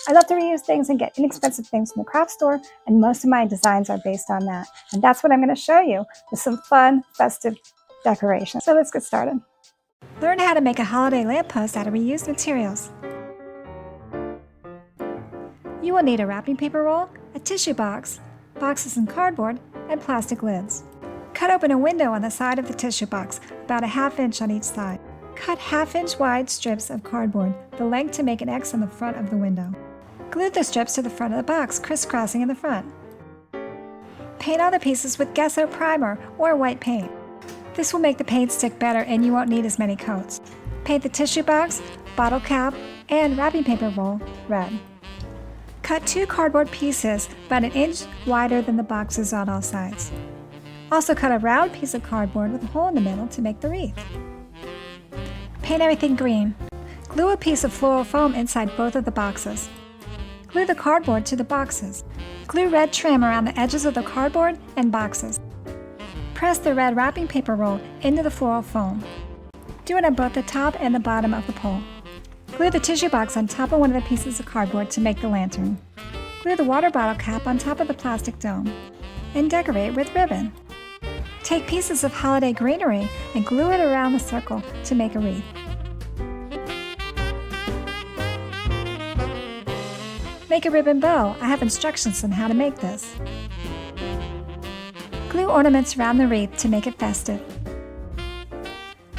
I love to reuse things and get inexpensive things from the craft store, and most of my designs are based on that. And that's what I'm going to show you with some fun, festive decorations. So let's get started. Learn how to make a holiday lamppost out of reused materials. You will need a wrapping paper roll, a tissue box, boxes and cardboard, and plastic lids. Cut open a window on the side of the tissue box, about a ½ inch on each side. Cut ½ inch wide strips of cardboard, the length to make an X on the front of the window. Glue the strips to the front of the box, crisscrossing in the front. Paint all the pieces with gesso primer or white paint. This will make the paint stick better and you won't need as many coats. Paint the tissue box, bottle cap, and wrapping paper roll red. Cut 2 cardboard pieces about 1 inch wider than the boxes on all sides. Also cut a round piece of cardboard with a hole in the middle to make the wreath. Paint everything green. Glue a piece of floral foam inside both of the boxes. Glue the cardboard to the boxes. Glue red trim around the edges of the cardboard and boxes. Press the red wrapping paper roll into the floral foam. Do it on both the top and the bottom of the pole. Glue the tissue box on top of one of the pieces of cardboard to make the lantern. Glue the water bottle cap on top of the plastic dome. And decorate with ribbon. Take pieces of holiday greenery and glue it around the circle to make a wreath. Make a ribbon bow. I have instructions on how to make this. Glue ornaments around the wreath to make it festive.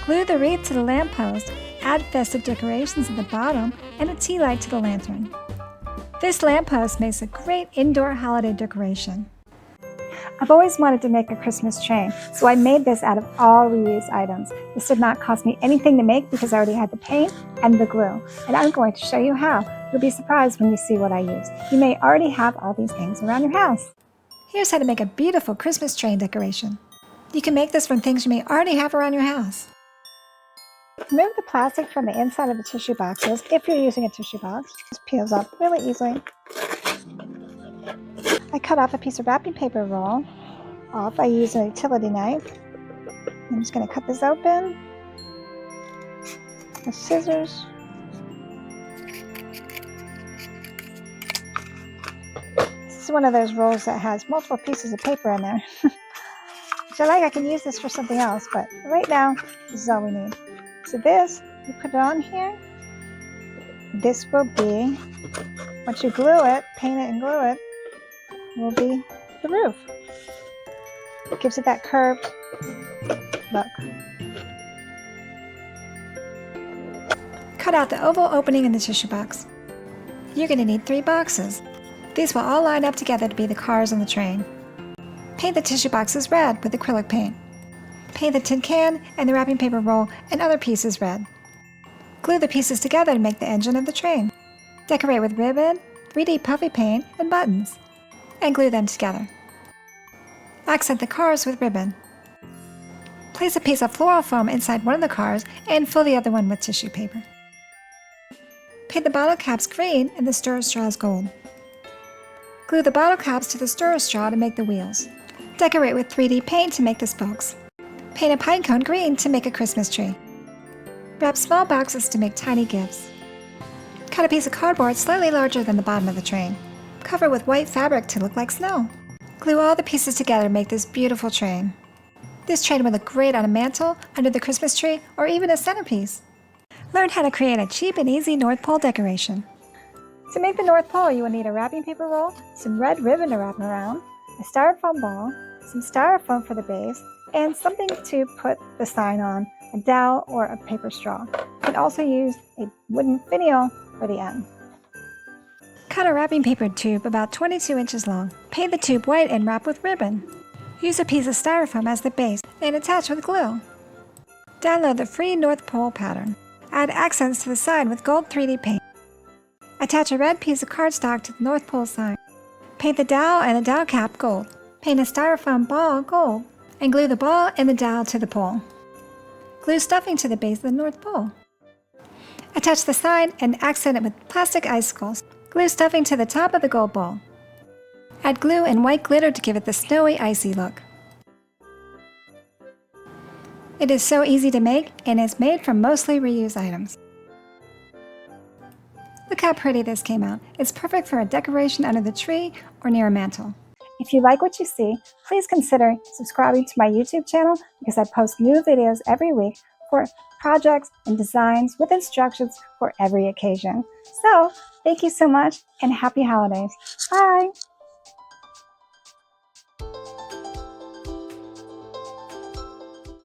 Glue the wreath to the lamppost, add festive decorations at the bottom, and a tea light to the lantern. This lamppost makes a great indoor holiday decoration. I've always wanted to make a Christmas train, so I made this out of all reused items. This did not cost me anything to make because I already had the paint and the glue, and I'm going to show you how. You'll be surprised when you see what I used. You may already have all these things around your house. Here's how to make a beautiful Christmas train decoration. You can make this from things you may already have around your house. Remove the plastic from the inside of the tissue boxes if you're using a tissue box. This peels off really easily. I cut off a piece of wrapping paper roll off. I use a utility knife. I'm just going to cut this open with scissors. This is one of those rolls that has multiple pieces of paper in there. Which I like. I can use this for something else, but right now, this is all we need. So this, you put it on here. This will be, once you glue it, paint it and glue it, will be the roof. It gives it that curved look. Cut out the oval opening in the tissue box. You're going to need 3 boxes. These will all line up together to be the cars on the train. Paint the tissue boxes red with acrylic paint. Paint the tin can and the wrapping paper roll and other pieces red. Glue the pieces together to make the engine of the train. Decorate with ribbon, 3D puffy paint, and buttons. And glue them together. Accent the cars with ribbon. Place a piece of floral foam inside one of the cars and fill the other one with tissue paper. Paint the bottle caps green and the stirrer straws gold. Glue the bottle caps to the stirrer straw to make the wheels. Decorate with 3D paint to make the spokes. Paint a pine cone green to make a Christmas tree. Wrap small boxes to make tiny gifts. Cut a piece of cardboard slightly larger than the bottom of the train. Cover with white fabric to look like snow. Glue all the pieces together to make this beautiful train. This train will look great on a mantle, under the Christmas tree, or even a centerpiece. Learn how to create a cheap and easy North Pole decoration. To make the North Pole, you will need a wrapping paper roll, some red ribbon to wrap around, a styrofoam ball, some styrofoam for the base, and something to put the sign on, a dowel or a paper straw. You can also use a wooden finial for the end. Cut a wrapping paper tube about 22 inches long. Paint the tube white and wrap with ribbon. Use a piece of styrofoam as the base and attach with glue. Download the free North Pole pattern. Add accents to the sign with gold 3D paint. Attach a red piece of cardstock to the North Pole sign. Paint the dowel and the dowel cap gold. Paint a styrofoam ball gold and glue the ball and the dowel to the pole. Glue stuffing to the base of the North Pole. Attach the sign and accent it with plastic icicles. Glue stuffing to the top of the gold ball. Add glue and white glitter to give it the snowy, icy look. It is so easy to make and is made from mostly reused items. Look how pretty this came out. It's perfect for a decoration under the tree or near a mantle. If you like what you see, please consider subscribing to my YouTube channel because I post new videos every week for projects and designs with instructions for every occasion. So, thank you so much and happy holidays. Bye!